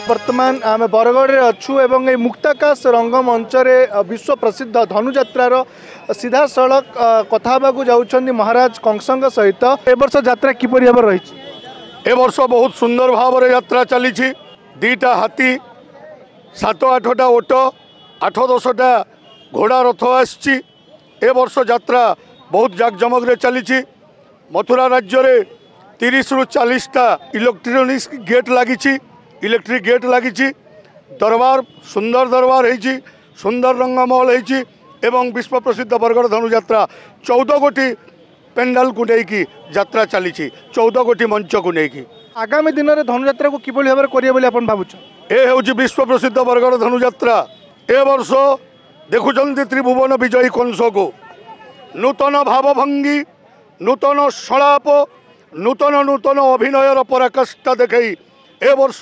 वर्तमान आम बरगढ़ में अच्छू एवं ये मुक्ताकाश रंगमंच विश्व प्रसिद्ध धनुଯାत्रार सीधा सड़क कथा जाऊँच महाराज कंसंग सहित ए वर्ष यात्रा किपरि भाव रही। ए वर्ष बहुत सुंदर भाव में यात्रा चली। दीटा हाथी 7-8टा ओट 8-10टा घोड़ा रथ आसी। ए वर्ष यात्रा बहुत जाकजमक चली। मथुरा राज्य रे 30-40टा इलेक्ट्रोनिक्स गेट लगी इलेक्ट्रिक गेट लगी। दरबार सुंदर दरबार है सुंदर रंगमहल है एवं विश्व प्रसिद्ध बरगढ़ धनुयात्रा 14 गोटी पेंडाल को लेकिन यात्रा चली 14 गोटी मंच को लेकिन आगामी दिन में धनुयात्रा को किभली भाव करेंगे भावुच ए हूँ विश्व प्रसिद्ध बरगढ़ धनुयात्रा। ए वर्ष देखुं त्रिभुवन विजयी कंस को नूतन भावभंगी नूतन सलाप नूतन नूतन अभिनयर पराकाष्ठा देखई ए वर्ष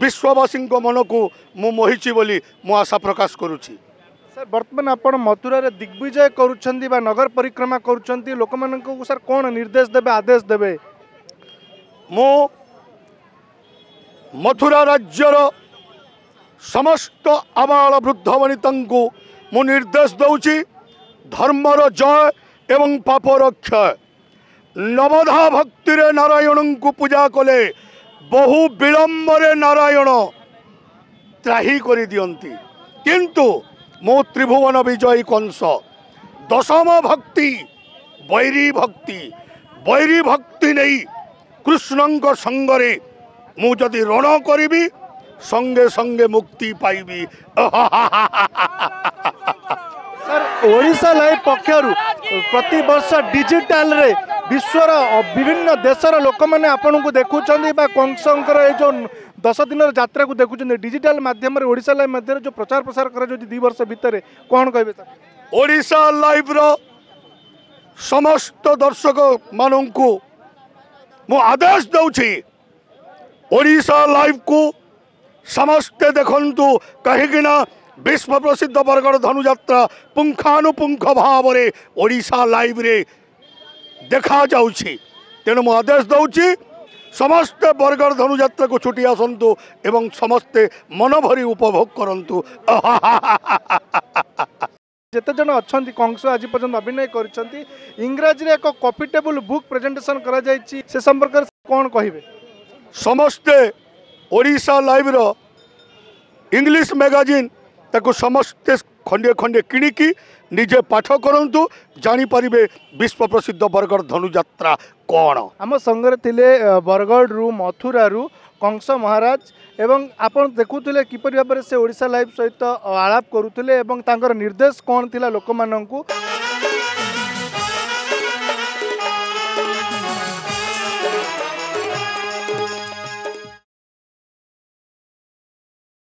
विश्ववासी मन को मु मोहिची बोली मु आशा प्रकाश करुछि। सर वर्तमान आप मथुरा रे दिग्विजय करुछंती बा नगर परिक्रमा करुछंती लोक मान को सर कौन निर्देश देबे आदेश देबे? मु मथुरा राज्यर समस्त आबाल वृद्ध वनिता मु निर्देश दौची धर्मर जय एवं पापर क्षय। नवधा भक्ति रे नारायण को पूजा कले बहु विलंबरे नारायण त्राही करि दियंती किंतु मो त्रिभुवन विजयी कंस दशम भक्ति बैरी भक्ति नहीं कृष्ण संगरे मु जदि रण करी संगे संगे मुक्ति पाइबी। सर ओडिशा लाइव पक्षरु प्रति वर्ष डिजिटल रे विश्वर विभिन्न देशर लोक मैंने आपन को देखुं कंसंकर ये जो 10 दिन यात्रा को देखुं डिजिटल माध्यम ओडिशा लाइव माध्यम जो प्रचार प्रसार कर 2 वर्ष भितर कौन कहे सर? ओडिशा लाइव रो समस्त दर्शक मानू मु आदेश दूची ओडिशा लाइव को समस्ते देखंतु कहीं विश्व प्रसिद्ध बरगढ़ धनुयात्रा पुंखानुपुंख भाव में ओडिशा लाइव रे देखा जाउछि। तेणु मु आदेश दूची समस्ते बरगढ़ धनुयात्रा को छुटी आसतु एवं समस्ते मन भरी उपभोग करंतु। जेते जन अच्छा कंस आज पर्यंत अभिनय कर इंग्राजी रे एक कॉपी टेबल बुक प्रेजेंटेशन करा जायछि से संपर्क में कौन कहिबे? समस्ते ओडिशा लाइव रो इंग्लिश मैगजीन ताको समस्ते खंडे खंडे किणिकी निजे पाठ करंतु जानी परिबे विश्व प्रसिद्ध बरगढ़ धनुयात्रा कौन। आम संगे थिले बरगढ़ रु मथुरा रु कंस महाराज एवं आपण देखुले किपरि भाव से ओडिशा लाइव सहित आलाप करुले एवं तांकर निर्देश कौन थिला लोक माननकु।